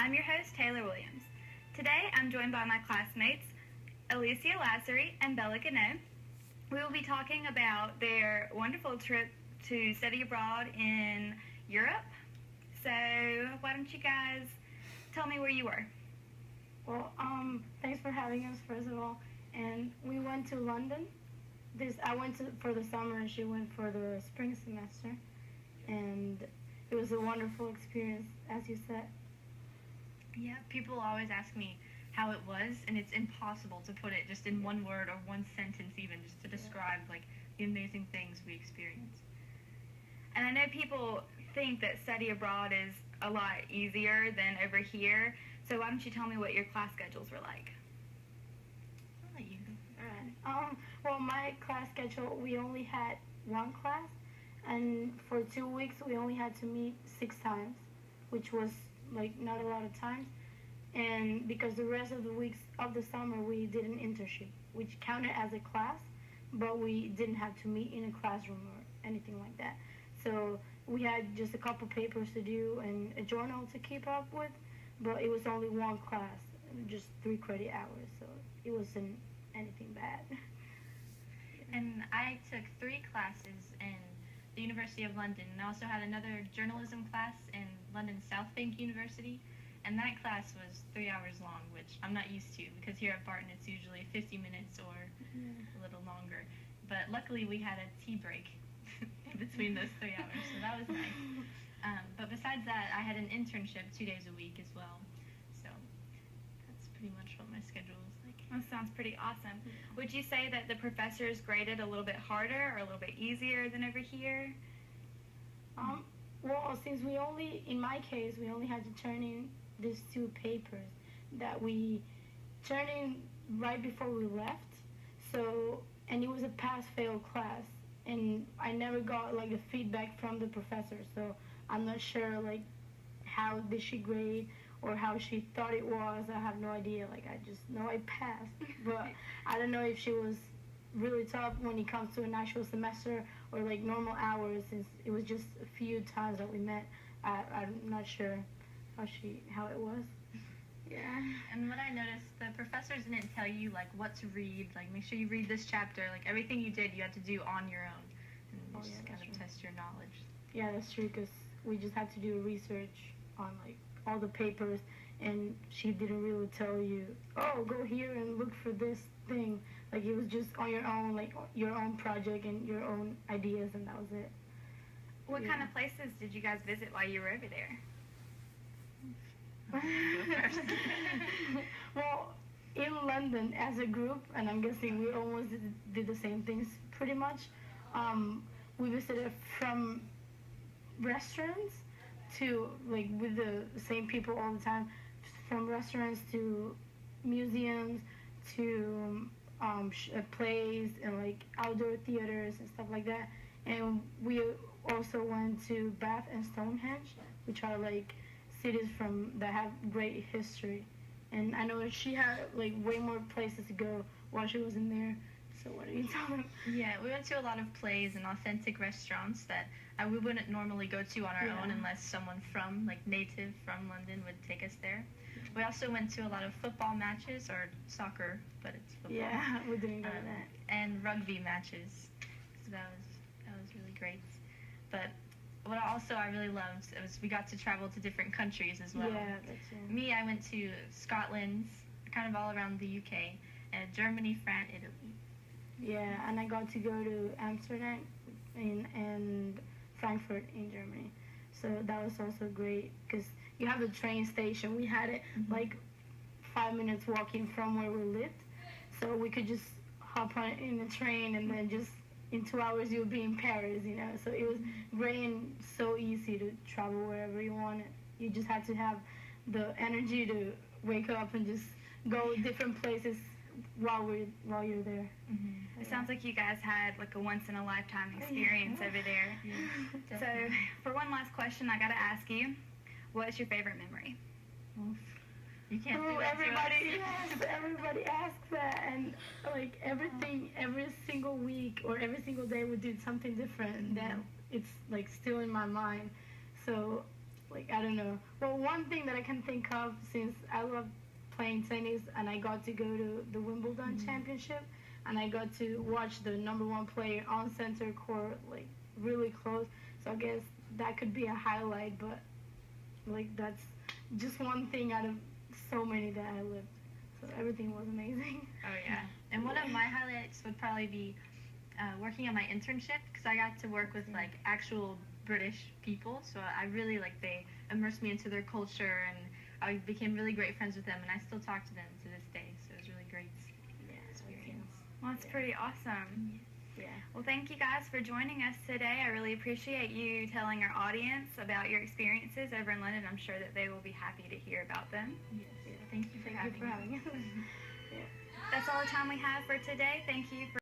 I'm your host, Taylor Williams. Today, I'm joined by my classmates, Alicia Lassery and Bella Gannett. We will be talking about their wonderful trip to study abroad in Europe. So, why don't you guys tell me where you were? Well, thanks for having us, first of all. And we went to London. I went for the summer, and she went for the spring semester. And it was a wonderful experience, as you said. Yeah, people always ask me how it was, and it's impossible to put it just in one word or one sentence even, just to describe like the amazing things we experienced. And I know people think that study abroad is a lot easier than over here, so why don't you tell me what your class schedules were like? I'll let you go. All right. Well, my class schedule, we only had one class, and for 2 weeks we only had to meet 6 times, which was like not a lot of times. And because the rest of the weeks of the summer we did an internship, which counted as a class, but we didn't have to meet in a classroom or anything like that. So we had just a couple papers to do and a journal to keep up with, but it was only one class, just 3 credit hours, so it wasn't anything bad. And I took 3 classes in the University of London, and I also had another journalism class in London South Bank University, and that class was 3 hours long, which I'm not used to, because here at Barton it's usually 50 minutes or a little longer. But luckily we had a tea break in between those 3 hours, so that was nice. But besides that, I had an internship 2 days a week as well, so that's pretty much what my schedule was like. That sounds pretty awesome. Would you say that the professors graded a little bit harder or a little bit easier than over here? Well, since in my case, we only had to turn in these 2 papers that we turned in right before we left. So, and it was a pass-fail class, and I never got like the feedback from the professor. So I'm not sure like how did she grade or how she thought it was. I have no idea. Like I just know I passed, but I don't know if she was really tough when it comes to an actual semester or like normal hours, since it was just a few times that we met. I'm not sure how it was. Yeah. And what I noticed, the professors didn't tell you like what to read, like make sure you read this chapter, like everything you did you had to do on your own, and just kind of test your knowledge. Yeah, that's true, because we just had to do research on like all the papers, and she didn't really tell you, oh, go here and look for this thing. Like it was just on your own, like your own project and your own ideas, and that was it. What kind of places did you guys visit while you were over there? Well, in London as a group, and I'm guessing we almost did the same things pretty much. We visited from restaurants to, like, with the same people all the time, from restaurants to museums to plays and like outdoor theaters and stuff like that. And we also went to Bath and Stonehenge, which are like cities that have great history. And I know she had like way more places to go while she was in there. So what are you telling? Yeah, we went to a lot of plays and authentic restaurants that we wouldn't normally go to on our own unless someone native from London would take us there. We also went to a lot of football matches, or soccer, but it's football. Yeah, we didn't go to that. And rugby matches. So that was really great. But what I really loved was we got to travel to different countries as well. Yeah, that's it. Me, I went to Scotland, kind of all around the UK, and Germany, France, Italy. Yeah, and I got to go to Amsterdam and Frankfurt in Germany. So that was also great, because you have the train station. We had it like 5 minutes walking from where we lived. So we could just hop on in the train, and then just in 2 hours you'll be in Paris, you know. So it was great and so easy to travel wherever you wanted. You just had to have the energy to wake up and just go different places while you're there. It sounds like you guys had like a once-in-a-lifetime experience over there. Yeah, so for one last question, I gotta ask you, what's your favorite memory? You can't do that everybody asks that, and like every single week or every single day we did something different, and then it's like still in my mind. So like, I don't know. Well, one thing that I can think of, since I love playing tennis and I got to go to the Wimbledon championship and I got to watch the number one player on center court, like, really close. So I guess that could be a highlight, but like, that's just one thing out of so many that I lived. So everything was amazing. Oh yeah. And one of my highlights would probably be working on my internship, because I got to work with like actual British people. So I really they immersed me into their culture, and I became really great friends with them, and I still talk to them to this day. So it was really great experience. Well, that's pretty awesome. Yeah. Well, thank you guys for joining us today. I really appreciate you telling our audience about your experiences over in London. I'm sure that they will be happy to hear about them. Yes. Thank you for having Thank you for having us. That's all the time we have for today. Thank you for